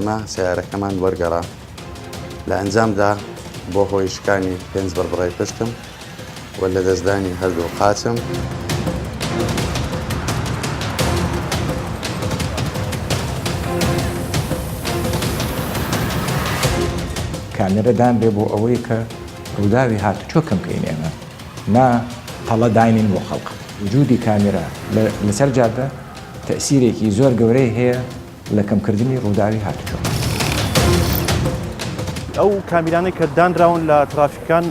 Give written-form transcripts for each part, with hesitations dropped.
ئێمە سیارەکەمان وەرگەڕا لە ئەنجامدا بۆ هۆی شکانی 5 بڕبڕی پشتم و لە دەستدانی هەردوو قاچم کامێرەدان بێ بۆ ئەوەی کە ڕووداوی هاتووچۆ کەم بکەین ئێمە نا هەڵە داینین بۆ خەڵق وجودی کامێرا لەسەر جادە تەئسیرێکی زۆر گەورەی هەیە لە کەمکردنی ڕووداوی هاتووچۆ. ئەو کامیرانەی کە دانراون لە ترافیکان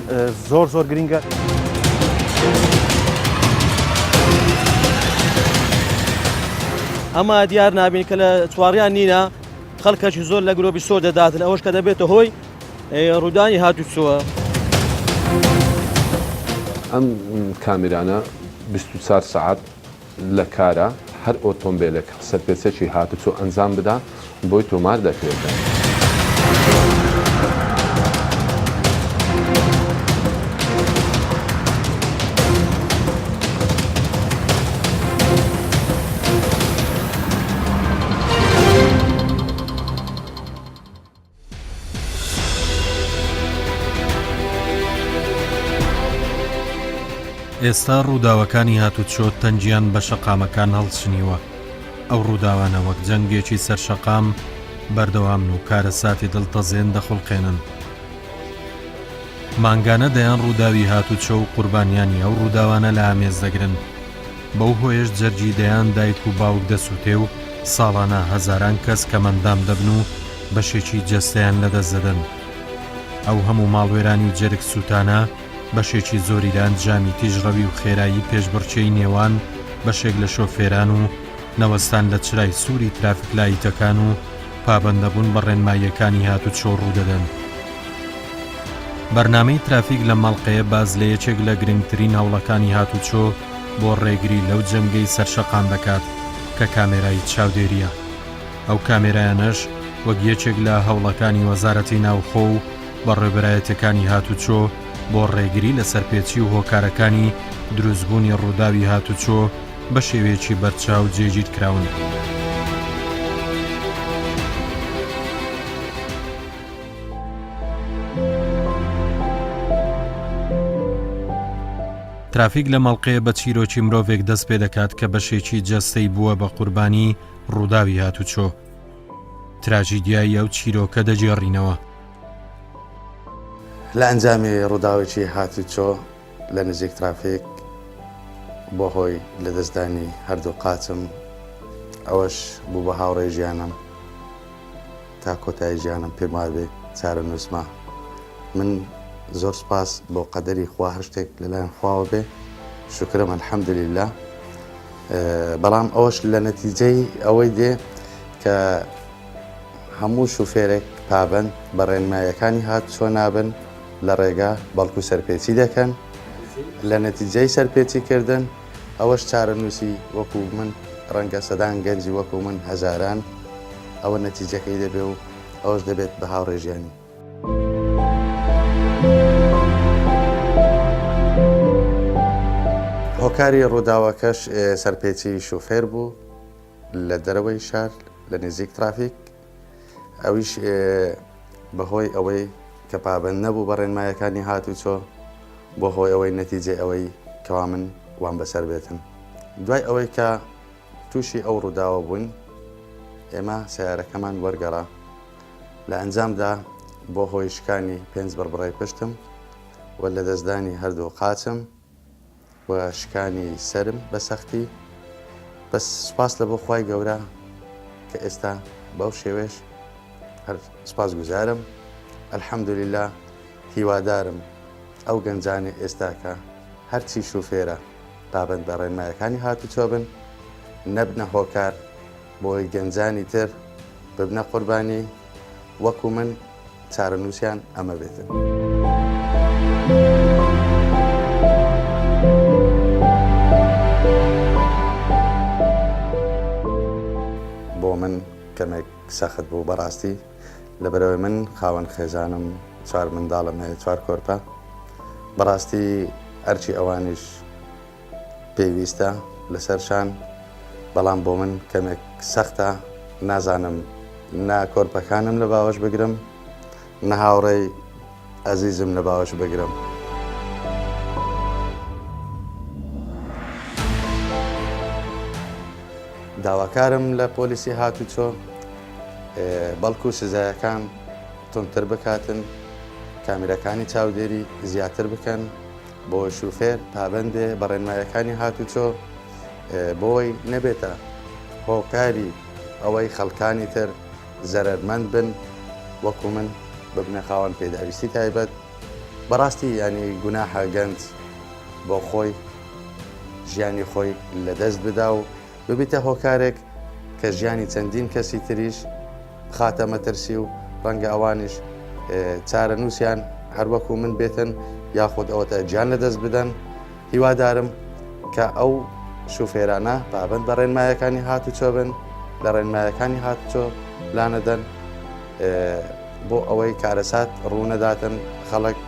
زۆر زۆر گرنگە. ئەمە دیار نابین کە لە چواڕیان نینە خەڵکەکی زۆر لە گرۆبی سۆر دەداتن ئەوەش کە دەبێتە هۆی ڕوودانی هاتووچۆوە. ئەم کامیرانە 24 ساعت لە کارە هەر ئۆتۆمبیلێک سەرپێچێکی هاتووچۆ ئەنجام بدا بۆی تۆمار دەکرێتە. ئێستا ڕووداوەکانی هاتووچۆ تەنجیان بە شەقامەکان هەڵچنیوە. ئەو ڕووداوانە وەک جەنگێکی سەرشەقام بەردەوامن و کارە ساتی دڵتەزێن دەخولقێنن. مانگانە دەیان ڕووداوی هاتووچۆ و قوربانیانی ئەو ڕووداوانە لە ئامێز دەگرن. بەو هۆیەش جەرگی دەیان دایک و باوک دەسووتێ و ساڵانە هەزاران کەس کە مەندام دەبن و بەشێکی جەستەیان لەدەست دەدەن. ئەو هەموو ماڵوێرانی و جەرگ سووتانە بەشێکی زۆریدان جامی تیژڕەوی و خێرایی پێشبڕچەی نێوان بەشێک لە شۆفێران و نەوەستان لە چرای سووری ترافیک لایتەکان و پابەندەبوون بە ڕێنماییەکانی هاتووچۆ ڕوودەدەن. بەرنامەی ترافیک لە مەڵقەیە باز لە یەکێک لە گرنگترین هەوڵەکانی هاتووچۆ بۆ ڕێگری لەو جەمگەی سەرشەقام دەکات کە کامێرای چاودێریە. ئەو کامێرایانەش وەک یەکێک لە هەوڵەکانی وەزارەتی ناوخۆ و بە ڕێبەرایەتەکانی هاتووچۆ بۆ ڕێگری لە سەرپێچی و هۆکارەکانی دروستبوونی ڕووداوی هاتووچۆ بە شێوەیەکی بەرچاو جێگیر کراون. ترافیک لە مەڵقەیە بە چیرۆکی مرۆڤێک دەست پێ دەکات کە بەشێکی جەستەی بووە بە قوربانی ڕووداوی هاتووچۆ. تراژیدیای ئەو چیرۆکە دەجێڕینەوە. لە ئەنجامی ڕووداوێکی هاتووچۆ لە نزیک ترافیک بۆ هۆی لە دەستدانی هەردوو قاچم ئەوەش بوو بە هاوڕێی ژیانم تا کۆتایی ژیانم پێم وابێ چارە نووسمە. من زۆر سپاس بۆ قەدەری خوا هەر شتێک لەلایەن خواوە بێ شکرم ئەلحەمدوللیلا. بەڵام ئەوەش لە نەتیجەی ئەوەی دێ کە هەموو شوفێرێک پابەند بە ڕێنماییەکانی هاتووچۆ نابن لە ڕێگا بەڵکو سەرپێچی دەکەن. لە نەتیجەی سەرپێچیکردن ئەوەش چارە نووسی وەکو من ڕەنگە سەدان گەنجی وەکو من هەزاران ئەوە نەتیجەکەی دەبێ و ئەوەش دەبێت بە هاوڕێژیانی. هۆکاری ڕووداوەکەش سەرپێچی شوفێر بوو لە دەرەوەی شار لە نزیک ترافیک. ئەویش بەهۆی ئەوەی کە پابەند نەبوو بە ڕێنماییەکانی هاتووچۆ بۆ هۆی ئەوەی نەتیجێ ئەوەی کەوا من وام بەسەر بێتن. دوای ئەوەی کە تووشی ئەو ڕووداوە بوون ئێمە سیارەکەمان وەرگەڕا لە ئەنجامدا بۆ هۆی شکانی 5 بڕبڕی پشتم و لە دەستدانی هەردوو قاچم و شکانی سرم بە سەختی. بەس سوپاس لە بۆ خوای گەورە کە ئێستا بەو شێوێش هەر سپاس گوزارم. ئەلحەمدوللیلا هیوادارم ئەو گەنجانی ئێستاکە هەرچی شوفێرە پابەند بە ڕێنماییەکانی هاتووچۆ بن نەبنە هۆکار بۆی گەنجانی تر ببنە قوربانی وەکو من چارە نووسیان ئەمە بێتن. بۆ من کەمێک سەخت بوو بەڕاستی لەبەرەوەی من خاوەن خێزانم 4 منداڵم هەیە 4 کۆرپە. بەڕاستی هەرچی ئەوانیش پێویستە لەسەرشان بەڵام بۆ من کەمێک سەختە نازانم نا کۆرپەکانم لە باوەش بگرم نە هاوڕێی ئەزیزم لە باوەش بگرم. داواکارم لە پۆلیسی هاتووچۆ بەڵکو سزایەکان تونتر بکاتن، کامێرەکانی چاودێری زیاتر بکەن بۆ شوفێر پابەندێ بە ڕێنمایەکانی هاتووچۆ بۆی نەبێتە هۆکاری ئەوەی خەڵکانی تر زەرەرمەند بن وەکو من ببنە خاوەن پێداویستی تایبەت. بەڕاستی ینی گوناحە گەنج بۆ خۆی ژیانی خۆی لەدەست بدا و ببیتە هۆکارێک کە ژیانی چەندین کەسی تریش بخاتە مەترسی و ڕەنگە ئەوانیش چارە نووسیان هەروەکو من بێتن یاخود ئەوەتە گیان لەدەست بدەن. هیوادارم کە ئەو شوفێرانە پابەند بە ڕێنمایەکانی هاتووچۆ بن، لە ڕێنمایەکانی هاتووچۆ لانەدەن بۆ ئەوەی کارەسات ڕوو نەداتن خەڵک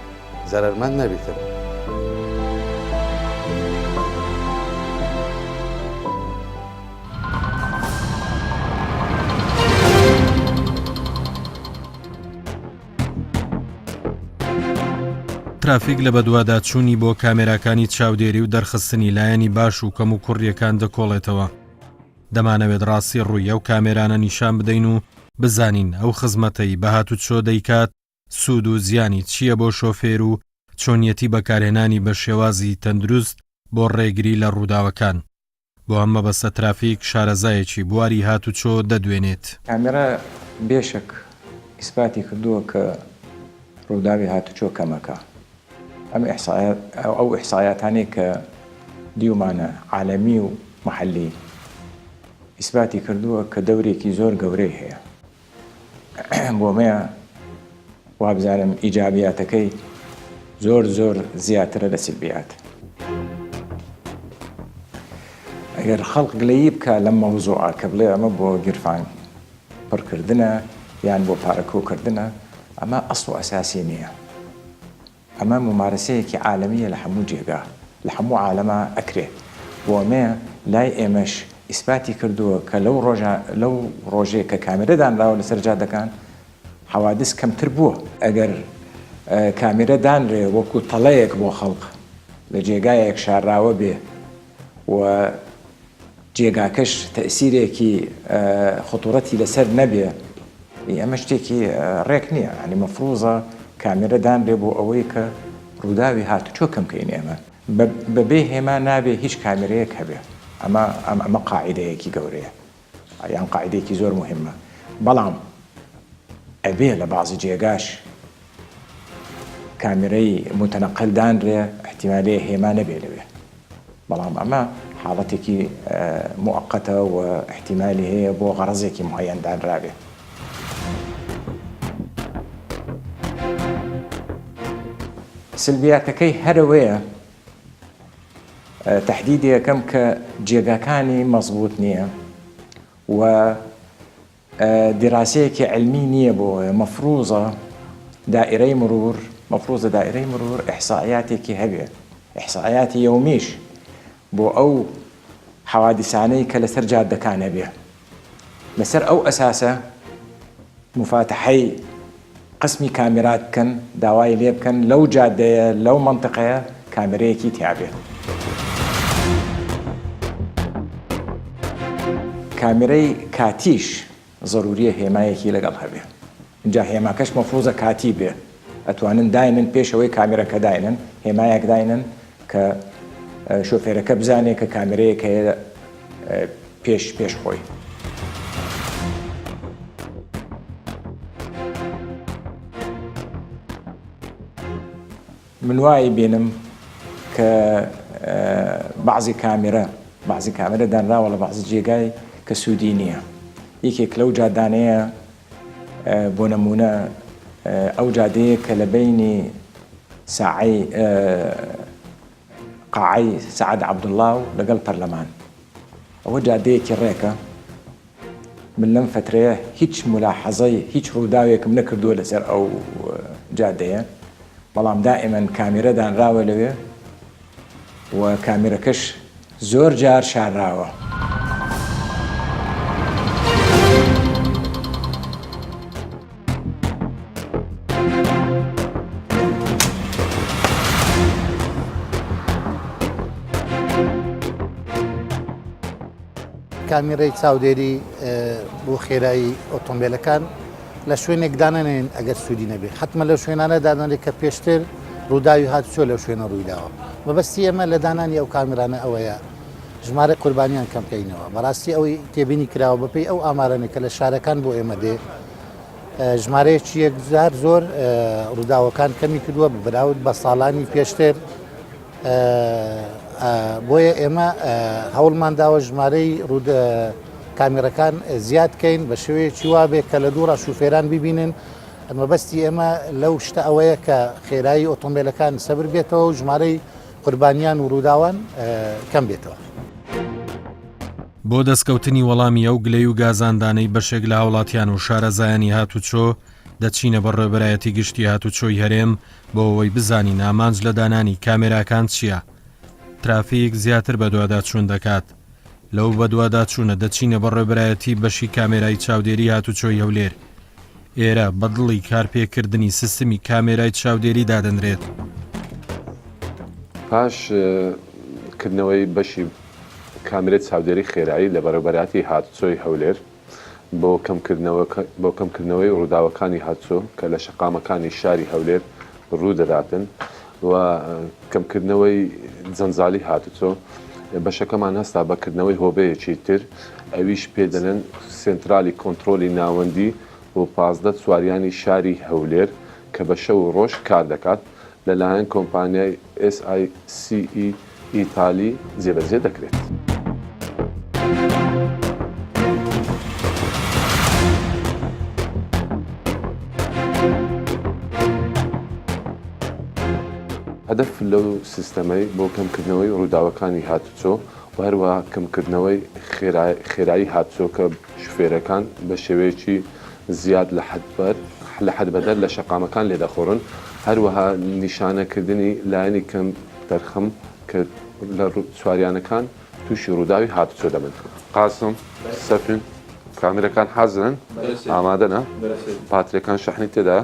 زەرەرمەند نەبیتن. ترافیک لە بەدواداچوونی بۆ کامێراکانی چاودێری و دەرخستنی لایەنی باش و کەم و کوڕیەکان دەکۆڵێتەوە. دەمانەوێت ڕاستی ڕووی ئەو کامێرانە نیشان بدەین و بزانین ئەو خزمەتەی بە هاتووچۆ دەیکات سوود و زیانی چییە بۆ شۆفێر و چۆنیەتی بەکارهێنانی بە شێوازی تەندروست بۆ ڕێگری لە ڕووداوەکان. بۆ ئەم مەبەستە ترافیک شارەزایەکی بواری هاتووچۆ دەدوێنێت. کامێرا بێشک ئیسپاتی کردووە کە ڕووداوی هاتووچۆ کەمەکە. ئەو ئیحسایەتانەی کە دیومانە عالەمی و محەلی ئیسپاتی کردووە کە دەورێکی زۆر گەورەی هەیە. بۆمەیە وابزانم ئیجابیاتەکەی زۆر زیاترە لە سلبیات. ئەگەر خەڵق گلەیی بکە لەم مەوزوعە کە بڵێ ئەمە بۆ گیرفان پڕکردنە یان بۆ پارەکۆکردنە، ئەمە ئەسڵ و ئەساسی نییە. ئەمە ممارسەیەکی عالەمیە لە هەموو جێگا لە هەموو عالەمە ئەکرێت. بۆمەیە لای ئێمەش ئیسپاتی کردووە کە لەو ڕۆژێک کە کامێرەدانراوە لەسەر جادەکان حەوادث کەمتر بووە. ئەگەر کامێرە دانرێ وەکو تەڵەیەک بۆ خەڵق لە جێگایەک شارراوە بێ و جێگاکەش تەئسیرێکی خطوڕەتی لەسەر نەبێ، ئەمە شتێکی ڕێک نییە. ینی مەفروضە کامێرە دانرێ بۆ ئەوەی کە ڕووداوی هاتووچۆ کەمکەین. ئێمە بەبێ هێما نابێ هیچ کامێرەیەک هەبێ. ئەمە قاعیدەیەکی گەورەیە یان قاعیدەیەکی زۆر مهمە. بەڵام ئەبێ لە بازی جێگاش کامێرەی متەنەقل دانرێ احتیمالەیە هێما نەبێ لەوێ، بەڵام ئەمە حاڵەتێکی موقەتە و احتیمالی هەیە بۆ غەرەزێکی معەیەن دانرابێ. سلبیاتەکەی هەرەوەیە تهدیدی یەکەم کە جێگاکانی مەزبوط نییە و دیراسەیەکی علمی نییە بۆ مەفروضە دائرەی مرور ئیحسائیاتێکی هەبێ، ئیحسائیاتی یومیش بۆ ئەو حەوادیسانەی کە لەسەر جادەکان هەبێ. لەسەر ئەو ئەساسە مفاتحەی قسمی کامێرات بکەن، داوای لێ بکەن لەو جادەیە لەو منطقەیە کامێرەیەکی تیابێت. کامێرەی کاتیش ضروریە هێمایەکی لەگەڵ هەبێ. اینجا هێماکەش مەفروضە کاتی بێ، ئەتوانن داینن پێشەوەی کامێرەکە داینن، هێمایەک داینن کە شۆفێرەکە بزانێت کە کامێرەیەک هەیە پێش خۆی. من وای بینم کە بعضی کامێرە دانراوە لە بعضی جێگای کە سوودی نییە. یەکێک لەو جادانەیە بۆ نمونە ئەو جادەیە کە لە بینی قاعەی سەعەد عەبدوڵڵا و لەگەڵ پەرلەمان، ئەوە جادەیەکی ڕێکە. من لەم فترەیە هیچ ملاحەزەی هیچ ڕووداوێکم نەکردووە لەسەر ئەو جادەیە، بەڵام دائیمەن کامێرە دانراوە لەوێ و کامێرەکەش زۆر جار ، کامیرای چاودێری بۆ خێرایی ئۆتۆمبیلەکان لە شوێنێک دانانێن ئەگەر سوودی نەبێت حتممە لە شوێنانە دانانێت کە پێشتر ڕووداوی هاتووچۆ لەو شوێنە ڕوویداوە مەبەستی ئێمە لە دانانی ئەو کامرانە ئەوەیە ژمارە قوربانیان کەم بکەینەوە بەڕاستی ئەوەی تێبینی کراوە بەپێی ئەو ئامارانێک کە لە شارەکان بۆ ئێمە دێ ژمارەیەکی یەکجار زۆر ڕووداوەکان کەمی کردووە بەراورد بە ساڵانی پێشتر بۆیە ئێمە هەوڵمان داوە ژمارەی کامێرەکان زیاد بکەین بە شێوەیەکی وابێ کە لە دوورە شوفێران ببینن مەبەستی ئێمە لەو شتە ئەوەیە کە خێرایی ئۆتۆمبیلەکان سەبر بێتەوە و ژمارەی قوربانیان و ڕووداوان کەم بێتەوە. بۆ دەستکەوتنی وەڵامی ئەو گلەی و گازاندانەی بەشێک لە هاوڵاتیان و شارەزایانی هاتووچۆ دەچینە بە ڕێبەرایەتی گشتی هاتووچۆی هەرێم بۆ ئەوەی بزانین ئامانج لە دانانی کامێراکان چییە؟ ترافیک زیاتر بە دوواداچوون دەکات. لەو بە دوواداچوونە دەچینە بە ڕێبەرایەتی بەشی کامێرای چاودێری هاتووچۆی هەولێر. ئێرە بەدڵی کارپێکردنی سیستمی کامێرای چاودێری دادەنرێت. پاش کردنەوەی بەشی کامێرای چاودێری خێرایی لە بەڕێبەراتی هاتووچۆی هەولێر بۆ کەمکردنەوەی ڕووداوەکانی هاتووچۆ کە لە شەقامەکانی شاری هەولێر ڕوو دەداتن و کەمکردنەوەی جەنجالی هاتووچۆ بەشەکەمان هەستا بەکردنەوەی هۆبەیەکی تر ئەویش پێدەنن سنترالی کۆنتترۆلی ناوەندی و 15 سواریانی شاری هەولێر کە بە شەو و ڕۆژ کار دەکات لەلایەن کۆمپانیای SICE ئیتالی جێبەجێ دەکرێت. هەدەف لەو سیستەمەی بۆ کەمکردنەوەی ڕووداوەکانی هاتووچۆ و هەروەها کەمکردنەوەی خێرایی هاتووچۆ کە شوفێرەکان بە شێوەیەکی زیاد لە حەدبەدەر لە شەقامەکان لێدەخۆڕن هەروەها نیشانەکردنی لایەنی کەم دەرخەم کە لە سواریانەکان تووشی ڕووداوی هاتووچۆ دەبن. قاسم سەفین کامێرەکان حازرن ئامادەنە پاترێکان شەحنی تێدا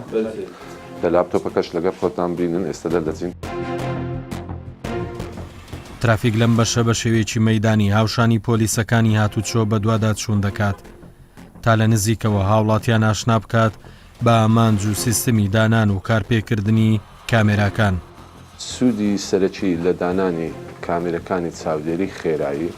لە لاپتۆپەکەش لەگەڵ خۆتان بینن ئێستا دەردەچین. ترافیک لەم بەشە بە شێوەیەکی مەیدانی هاوشانی پۆلیسەکانی هاتووچۆ بە دوواداچوون دەکات تا لە نزیکەوە هاوڵاتیان ئاشنا بکات بە ئامانج و سیستمی دانان و کارپێکردنی کامێراکان. سوودی سەرەکی لە دانانی کامێرەکانی چاودێری خێرایی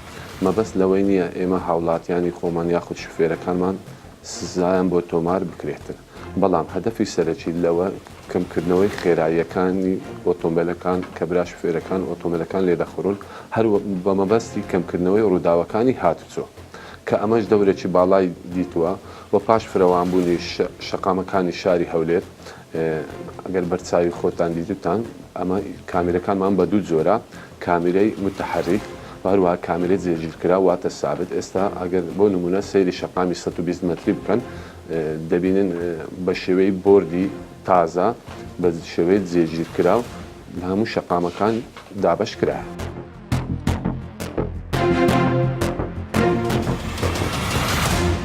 مەبەست لەوەی نییە ئێمە هاوڵاتیانی خۆمان یاخود شوفێرەکانمان سزایان بۆ تۆمار بکرێتن بەڵام هەدەفی سەرەکی لەوە کەمکردنەوەی خێراییەکانی ئۆتۆمبیلەکان کە برا شوفێرەکان ئۆتۆمبیلەکان لێدەخڕون هەر بە مەبەستی کەمکردنەوەی ڕووداوەکانی هاتووچۆ کە ئەمەش دەورێکی باڵای دیتووە و پاش فراوانبوونی شەقامەکانی شاری هەولێر ئەگەر بەرچاوی خۆتان دیتتان ئەمە کامێرەکانمان بە دوو جۆرە کامێرەی متحرک و هەروەها کامێرەی جێگیرکرا واتە سابت ئێستا ئەگەر بۆ نمونە سەیری شەقامی 120 مەتری بکەن دەبینن بە شێوەی بۆردی تازە بە شێوەی جێگیرکرا و لە هەموو شەقامەکان دابەش کرا.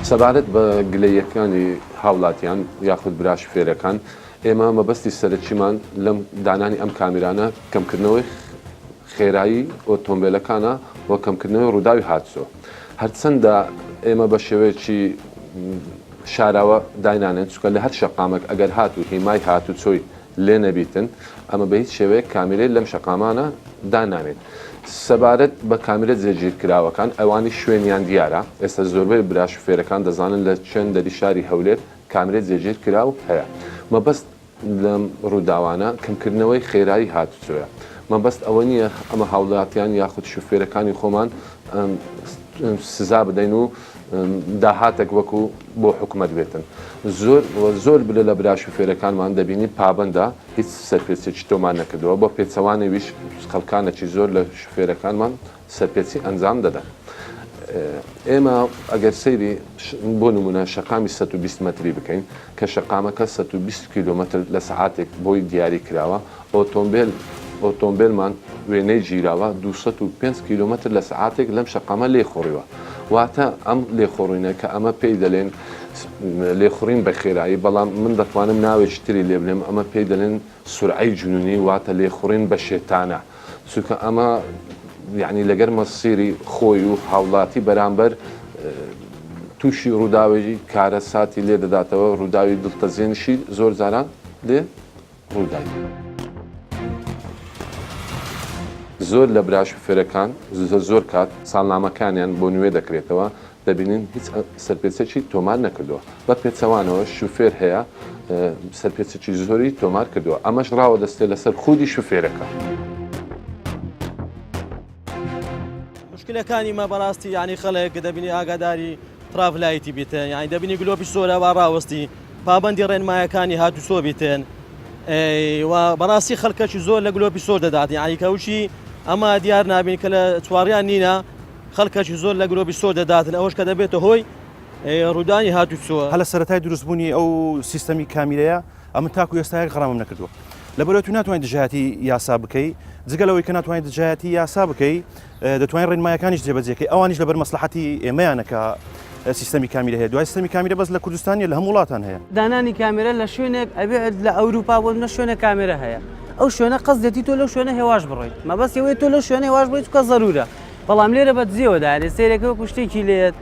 سەبارەت بە گلەیەکانی هاوڵاتیان یاخود برا شوفێرەکان ئێمە مەبەستی سەرەکیمان لەم دانانی ئەم کامێرانە کەمکردنەوەی خێرایی ئۆتۆمبیلەکانە و کەمکردنەوەی ڕووداوی هاتووچۆ هەرچەندە ئێمە بە شێوەیەکی شاراوە داینانێن چونکە لە هەر شەقامێک ئەگەر هاتوو هیمای هاتووچۆی لێ نەبیتن ئەمە بە هیچ شێوەیە کامێرەی لەم شەقامانە دانانێن. سەبارەت بە کامێرە جێگیرکراوەکان ئەوانی شوێنیان دیارە ئێستا زۆربەی برا شوفێرەکان دەزانن لە چەند دەری شاری هەولێر کامێرە جێگیرکراو هەیە. مەبەست لەم ڕووداوانە کەمکردنەوەی خێرایی هاتووچۆیە مەبەست ئەوە نییە ئەمە هاوڵاتیان یاخود شوفێرەکانی خۆمان سزا بدەین و داهاتێک وەکو بۆ حکومەت بێتن زۆر بلە لە برا شوفێرەکانمان دەبینی پابندە هیچ سەرپێچێکی تۆمان نەکردەوە بۆ پێچەوانەویش خەڵکانێکی زۆر لە شوفێرەکانمان سەرپێچی ئەنجام دەدەن. ئێمە ئەگەر سەیری بۆ نمونە شەقامی 120 مەتری بکەین کە شەقامەکە 120 کیلۆمەتر لە سەعاتێک بۆی دیاری کراوە ئۆتۆمبیلمان وێنەی گیراوە 205 کیلۆمەتر لە سەعاتێک لەم شەقامە لێخۆڕیوە واتە ئەم لێخۆڕینە کە ئەمە پێی دەڵێن لێخوڕین بە خێرایی بەڵام من دەتوانم ناوێکی تری لێ بنێم ئەمە پێی دەڵێن سورعەی جنونی واتە لێخوڕین بە شێتانە چونکە ئەمە یعنی لەگەر مەسیری خۆی و هاوڵاتی بەرامبەر تووشی ڕووداوێژی کارە ساتی لێ دەداتەوە ڕووداوی دڵتەزێنشی زۆر جاران لێ ڕووداوی. زۆر لە برا شوفێرەکان زۆر کات ساڵنامەکانیان بۆ نوێ دەکرێتەوە دەبینین هیچ سەرپێچێکی تۆمار نەکردووە بە پێچەوانەوە شوفێر هەیە سەرپێچێکی زۆری تۆمار کردووە ئەمەش ڕاوە دەستێت لەسەر خودی شوفێرەکە. مشکلەکانی مە بەڕاستی یعنی خەڵک دەبینی ئاگاداری ترافلایتی بیتن یعنی دەبینی گلۆپی سۆرە وا ڕاوەستی پابەندی ڕێنمایەکانی هاتووچۆ بیتن و بەڕاستی خەڵکەکی زۆر لە گلۆپی سۆر دەدات یعنی کەوشی ئەمە دیار نابین کە لە چواڕیان نینە خەڵکەکی زۆر لە گلۆپی سۆر دەداتن ئەوەش کە دەبێتە هۆی ڕوودانی هاتووچۆ. هەلە سەرەتای دروستبوونی ئەو سیستەمی کامیرەیە ئەمە تاکو ئێستاەک غەڕامم نەکردووە لەبەرەوەی تو ناتوانیت دژایەتی یاسا بکەی جگەلەوەی کە ناتوانیت دژایەتی یاسا بکەی دەتوانین ڕێنمایەکانیش جێبەجێکەی ئەوانیش لەبەر مەسلحەتی ئێمەیانە کە سیستەمی کامیرە هەیە دوای سیستەمی کامیرە بەس لە کوردستانی لە هەموو وڵاتان هەیە. دانانی کامێرە لە شوێنێک ئەبێت لە ئەوروپا بۆ نە شوێنە کامێرە هەیە ئەو شوێنە قەس دێتی تۆ لەو شوێنە هێواش بڕۆیت مەبەست ئەوەیە تۆ لەو شوێنە هێواش بڕۆیت کە زەرورە بەڵام لێرە بە دزیەوەدا لێ سەیرەکە وەکو شتێکی لێت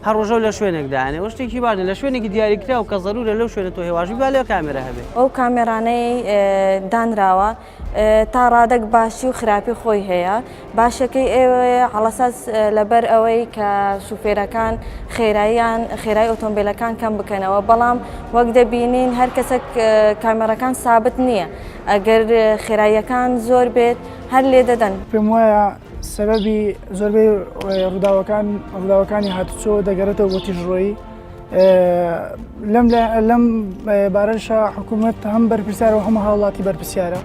هەر ڕۆژە لە شوێنێک داانێ ئەو شتێکی باشە لە شوێنێکی دیاریکرا و کە زەرورە لەو شوێنە تۆ هێواژی با لێ کامێرە هەبێ. ئەو کامێرانەی دانراوە تا ڕادێک باشی و خراپی خۆی هەیە باشەکەی ئێوەیە هەڵەساس لەبەر ئەوەی کە شوفێرەکان خێرایی ئۆتۆمبیلەکان کەم بکەنەوە بەڵام وەک دەبینین هەر کەسێک کامێرەکان سابت نییە ئەگەر خێراییەکان زۆر بێت هەر لێ دەدەن. پێم وایە سەبەبی زۆربەی ڕووداوەکانی هاتووچۆ دەگەڕێتەوە بۆ تیژڕۆیی لەم بارەشە حکوومەت هەم بەرپرسیارە و هەموو هاوڵاتی بەرپرسیارە.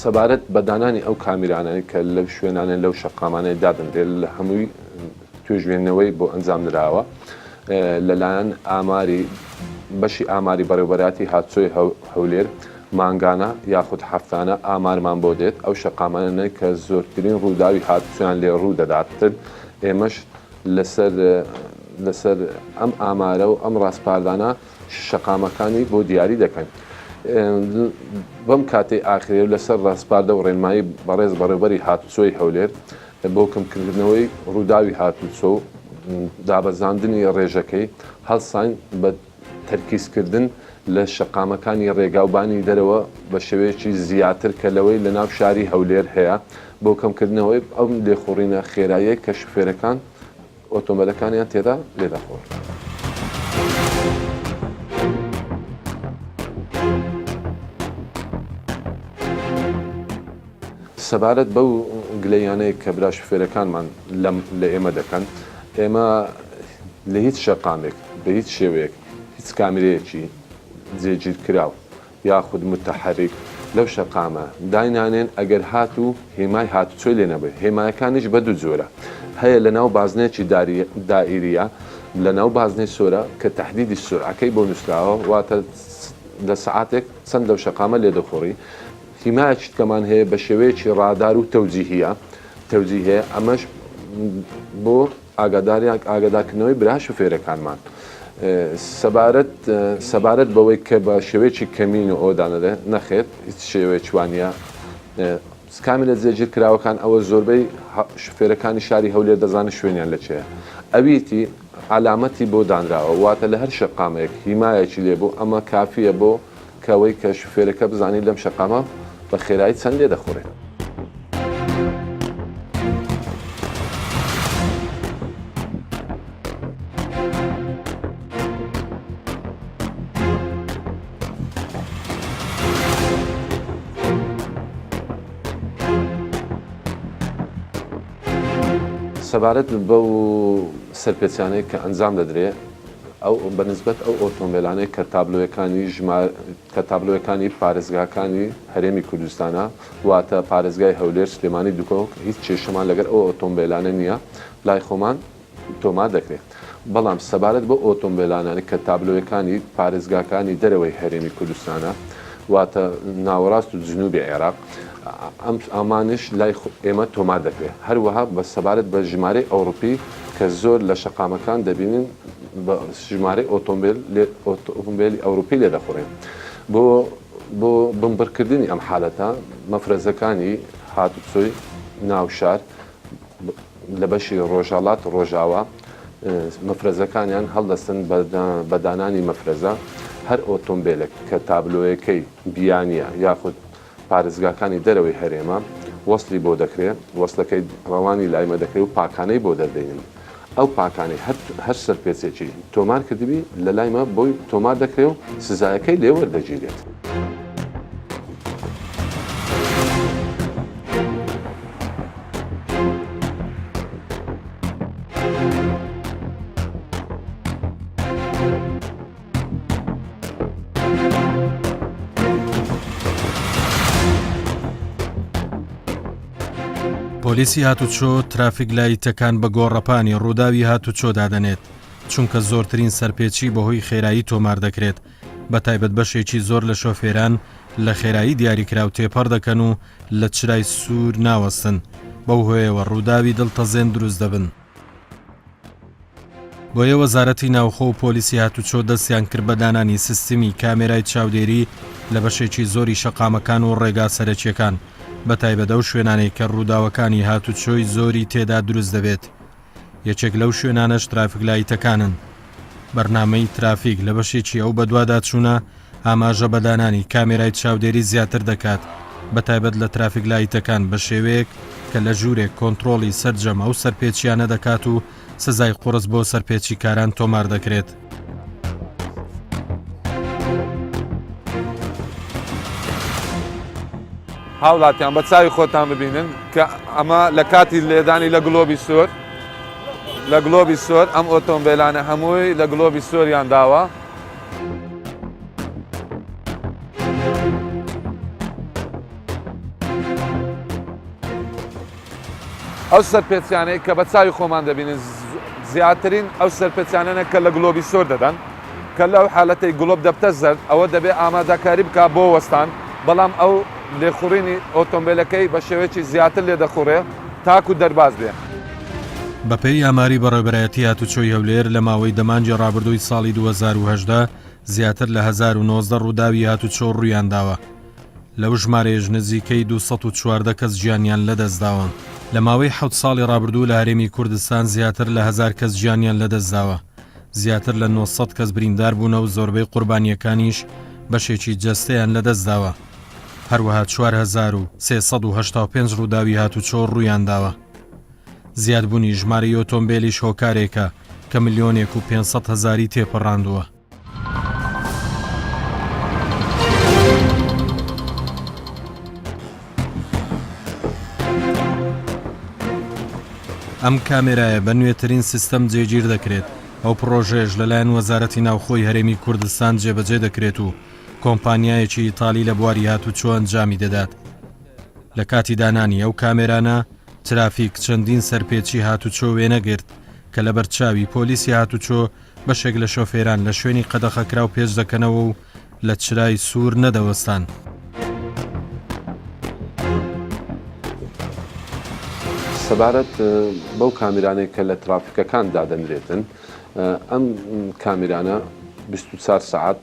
سەبارەت بە دانانی ئەو کامیرانەی کە لەو شوێنانە لەو شەقامانەی دادەنرێت لە هەمووی توێژوێنەوەی بۆ ئەنجام نراوە لەلایەن بەشی ئاماری بەڕێوەبەراتی هاتووچۆی هەولێر مانگانه یاخود هەفتانە ئامارمان بۆ دێت ئەو شەقامانەی کە زۆرترین ڕووداوی هاتووچۆیان لێ ڕوو دەداتن ئێمەش لەسەر ئەم ئامارە و ئەم ڕاستپاردانە شەقامەکانی بۆ دیاری دەکەین. بەم کاتەی ئاخرێ لەسەر ڕاستپاردە و ڕێنمایی بەڕێز بەڕێوەبەری هاتووچۆی هەولێر بۆ کەمکردنەوەی ڕووداوی هاتووچۆ و دابەزاندنی ڕێژەکەی هەڵساین بە تەرکیزکردن لە شەقامەکانی ڕێگاوبانی دەرەوە بە شێوەیەکی زیاتر کە لەوەی لە ناو شاری هەولێر هەیە بۆ کەمکردنەوەی ئەم لێخوڕینە خێراییە کە شوفێرەکان ئۆتۆمبیلەکانیان تێدا لێدەخۆر. سەبارەت بەو گلەیانەیە کە برا شوفێرەکانمان لە ئێمە دەکەن ئێمە لە هیچ شەقامێک بە هیچ شێوەیەک هیچ کامیرەیەکی جێگیرکراو یاخود متحرک لەو شەقامە داینانێن ئەگەر هاتوو هێمای هاتووچۆی لێ نەبێت هێمایەکانیش بە دوو جۆرە هەیە لە ناو بازنێکی دائیریە لە ناو بازنەی سۆرە کە تەحدیدی سورعەکەی بۆ نووسراوە واتە لە سەعاتێک چەند لەو شەقامە لێ دەخۆڕی هیمایەکی کەمان هەیە بە شێوەیەکی ڕادار و تەوجیهە ئەمەش بۆ ئاگادارکردنەوەی برا شوفێرەکانمان سەبارەت بەوەی کە بە شێوەیەکی کەمین و ئۆدانەدە نەخێت هیچ شێوەیەکی وانە کاملە جێگیر کراوەکان ئەوە زۆربەی شوفێرەکانی شاری هەولێر دەزانن شوێنیان لەکوێیە ئەویتی علامەتی بۆ دانراوە واتە لە هەر شەقامەیەک هیمایەکی لێبوو ئەمە کافیە بۆ کەوەی کە شوفێرەکە بزانین لەم شەقامە بە خێرایی چەند لێ دەخۆڕێت. سەبارەت بەو سەرپێچیانەی کە ئەنجام دەدرێت ئەو بەنسبەت ئەو ئۆتۆمبیلانەی کە تابلۆیەکانی پارێزگاکانی هەرێمی کوردستانە واتە پارێزگای هەولێر سلێمانی دووکۆک هیچ کێشەمان لەگەر ئەو ئۆتۆمبیلانە نییە لای خۆمان تۆمار دەکرێت بەڵام سەبارەت بۆ ئۆتۆمبیلانانی کە تابلۆیەکانی پارێزگاکانی دەرەوەی هەرێمی کوردستانە واتە ناوەڕاست و جنوبی عێراق ئەمانش لای ئێمە تۆمار دەکرێت هەروەها بە سەبارەت بە ژمارەی ئەوروپی کە زۆر لە شەقامەکان دەبینن بە ژمارەی ئۆتۆمبیلی ئەوروپی لێ دەخۆڕێن بۆ بمبرکردنی ئەم حالەتە مەفرەزەکانی هاتووچۆی ناوشار لە بەشی ڕۆژهەڵات ڕۆژاوە مەفرەزەکانیان هەڵدەستن بە دانانی مەفرەزە هەر ئۆتۆمبیلێک کە تابلۆیەکەی بیانیە یاخود پارێزگاکانی دەرەوەی هەرێمە وەسلی بۆ دەکرێت وەسلەکەی ڕەوانی لایمە دەکرێت و پاکانەی بۆ دەردەینن ئەو پاکانەی هەر سەرپێچێکی تۆمار کردبی لە لایمە بۆی تۆمار دەکرێت و سزایەکەی لێ وەردەگیرێت. پۆلیسی هاتووچۆ ترافیک لایتەکان بە گۆڕەپانی ڕووداوی هاتووچۆ دادەنێت چونکە زۆرترین سەرپێچی بەهۆی خێرایی تۆمار دەکرێت بە تایبەت بەشێکی زۆر لە شۆفێران لە خێرایی دیاریکراو تێپەڕ دەکەن و لە چرای سوور ناوەستن بەو هۆیەوە ڕووداوی دڵتەزێن دروست دەبن. بۆیە وەزارەتی ناوخۆ و پۆلیسی هاتووچۆ دەستیان کرد بە دانانی سیستمی کامێرای چاودێری لە بەشێکی زۆری شەقامەکان و ڕێگا سەرەکیەکان بە تایبەت ئەو شوێنانەی کە ڕووداوەکانی هاتووچۆی زۆری تێدا دروست دەبێت. یەکێک لەو شوێنانەش ترافیک لایتەکانن. بەرنامەی ترافیک لە بەشێکی ئەو بەدوادا چوونە ئاماژە بەدانانی کامێرای چاودێری زیاتر دەکات بە تایبەت لە ترافیک لایتەکان بە شێوەیەک کە لە ژوورێک کۆنتڕۆڵی سەرجەم ئەو سەرپێچیانە دەکات و سزای قورس بۆ سەرپێچی کاران تۆمار دەکرێت. هاوڵاتیان بە چاوی خۆتان ببینن کە ئەمە لە کاتی لێدانی لە گلۆبی سۆر لە گلۆبی سۆر ئەم ئۆتۆمبیلانە هەمووی لە گلۆبی سۆریان داوە. ئەو سەرپێچیانەی کە بە چاوی خۆمان دەبینن زیاترین ئەو سەرپێچیانەیە کە لە گلۆبی سۆر دەدەن کە لەو حالەتەی گلۆب دەبتە زەرد ئەوە دەبێت ئامادەکاری بکە بۆ وەستان بەڵام ئەو لێخوڕینی ئۆتۆمبیلەکەی بە شێوەیەکی زیاتر لێ دەخوڕێ تاکو دەرباز بێ. بەپێی ئاماری بەڕێبەرایەتی هاتووچۆی هەولێر لە ماوەی دەمانجی ڕابردووی ساڵی 2010 زیاتر لە 1990 ڕووداوی هاتووچۆ ڕوویان داوە. لەو ژمارەیەش نزیکەی 214 کەس گیانیان لەدەستداوە. لە ماوەی 7 ساڵی ڕابردوو لە هەرێمی کوردستان زیاتر لە 1000 کەس گیانیان لەدەستداوە. زیاتر لە 900 کەس بریندار بوونە و زۆربەی قوربانیەکانیش بەشێکی جەستەیان لەدەستداوە. هەروەها 4385 ڕووداوی هاتووچۆ ڕوویان داوە. زیادبوونی ژمارەی ئۆتۆمبیلیش هۆکارێکە کە 1,500,000 تێپەڕاندووە. ئەم کامێرایە بە نوێترین سیستەم جێگیر دەکرێت. ئەو پرۆژێش لەلایەن وەزارەتی ناوخۆی هەرێمی کوردستان جێبەجێ دەکرێت و کۆمپانیایەکی ئیتالی لە بواری هاتووچۆ ئەنجامی دەدات. لە کاتی دانانی ئەو کامێرانە ترافیک چەندین سەرپێچی هاتووچۆ وێنەگرت کە لە بەرچاوی پۆلیسی هاتووچۆ بەشێک لە شۆفێران لە شوێنی قەدەخەکراو پێش دەکەنەوە و لە چرای سوور نەدەوەستان. سەبارەت بەو کامێرانەی کە لە ترافیکەکان دادەنرێتن ئەم کامێرانە 24 ساعت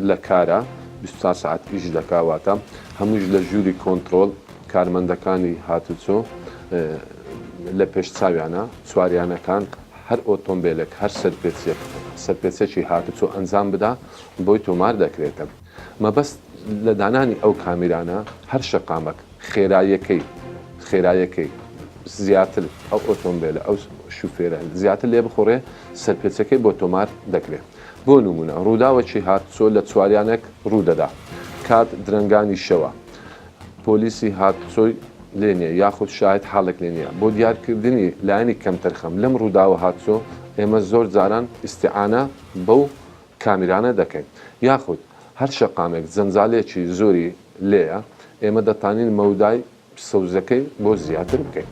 لە کارە 24 ساعت ئیش دەکاواتە هەمووش لە ژووری کۆنتڕۆڵ کارمەندەکانی هاتووچۆ لە پێش چاویانە سواریانەکان هەر ئۆتۆمبیلێک هەر سەرپێچێکی هاتووچۆ ئەنجام بدا بۆی تۆمار دەکرێتە. مەبەست لە دانانی ئەو کامێرانە هەر شەقامەک خێرایەکەی زیاتر ئەو ئۆتۆمبیلە ئەو شوفێرە زیاتر لێ بخۆڕێ سەرپێچەکەی بۆ تۆمار دەکرێت. بۆ نمونە ڕووداوەکی هاتووچۆ لە چواریانێک ڕوودەدا کات درەنگانی شەوە پۆلیسی هاتووچۆی لێ نییە یاخود شاید حاڵێک لێ نییە بۆ دیارکردنی لایەنی کەمتەرخەم لەم ڕووداوە هاتووچۆ ئێمە زۆر جاران ئیستیعانە بەو کامێرانە دەکەین یاخود هەر شەقامێک جەنجالێکی زۆری لێیە ئێمە دەتانین مەودای سەوزەکەی بۆ زیاتر بکەین.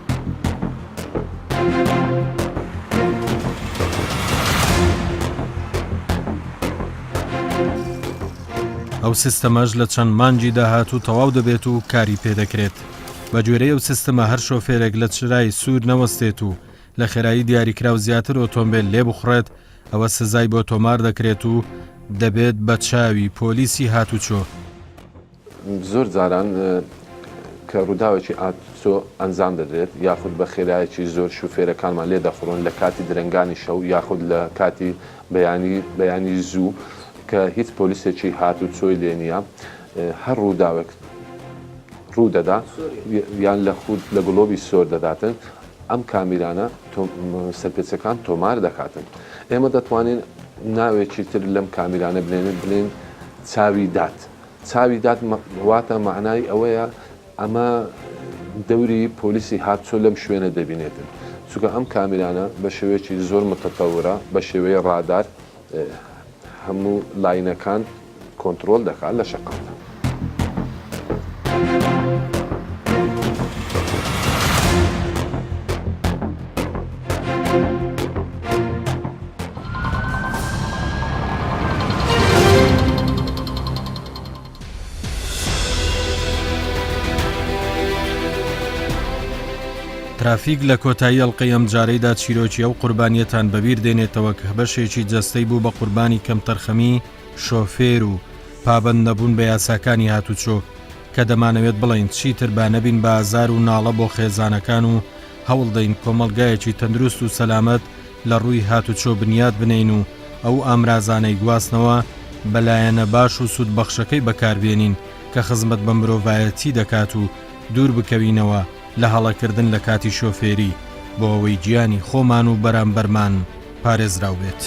ئەو سیستەمەش لە چەند مانگی داهاتوو تەواو دەبێت و کاری پێدەکرێت بە جوێرەی ئەو سیستەمە هەر شۆفێرێک لە چرای سوور نەوەستێت و لە خێرایی دیاریکراو زیاتر ئۆتۆمبیل لێ بخڕێت ئەوە سزای بۆ تۆمار دەکرێت و دەبێت بە چاوی پۆلیسی هاتووچۆ. زۆر جاران کە ڕووداوێکی هاتووچۆ ئەنجام دەدرێت یاخود بە خێرایەکی زۆر شوفێرەکانمان لێ دەخڕۆن لە کاتی درنگانی شەو یاخود لە کاتی بەیانی زوو کە هیچ پۆلیسێکی هاتووچۆی لێ نییە هەر ڕووداوێک ڕوو دەدا یان لە خود لە گڵۆبی سۆر دەداتن ئەم کامیرانە سەرپێچەکان تۆمار دەکاتن. ئێمە دەتوانین ناوێکی تر لەم کامیرانە بڵێن چاوی دات. چاوی دات واتە معنای ئەوەیە ئەمە دەوری پۆلیسی هاتووچۆ لەم شوێنە دەبینێتن. چونکە ئەم کامیرانە بە شێوەیەکی زۆر متەتەورە بە شێوەیە ڕادار هەموو لاینەکان کۆنتترۆل دەکات لە شەقامدا. ترافیک لە کۆتایی ئەڵلقەی ئەم جارەیدا چیرۆکی ئەو قوربانیەتان بەبیر دێنێتەوە کە بەشێکی جەستەی بوو بە قوربانی کەم تەرخەمی شۆفێر و پابەند نەبوون بە یاساکانی هاتووچۆ کە دەمانەوێت بڵین چیتر با نەبین بە ئازار و ناڵە بۆ خێزانەکان و هەوڵ دەین کۆمەلگایەکی تەندروست و سەلامەت لە ڕووی هاتووچۆ بنیاد بنین و ئەو ئامرازانەی گواستنەوە بەلایەنە باش و سوودبەخشەکەی بەکاربێنین کە خزمەت بە مرۆڤایەتی دەکات و دوور بکەوینەوە لە هەڵەکردن لە کاتی شۆفێری بۆ ئەوەی گیانی خۆمان و بەرامبەرمان پارێزراو بێت.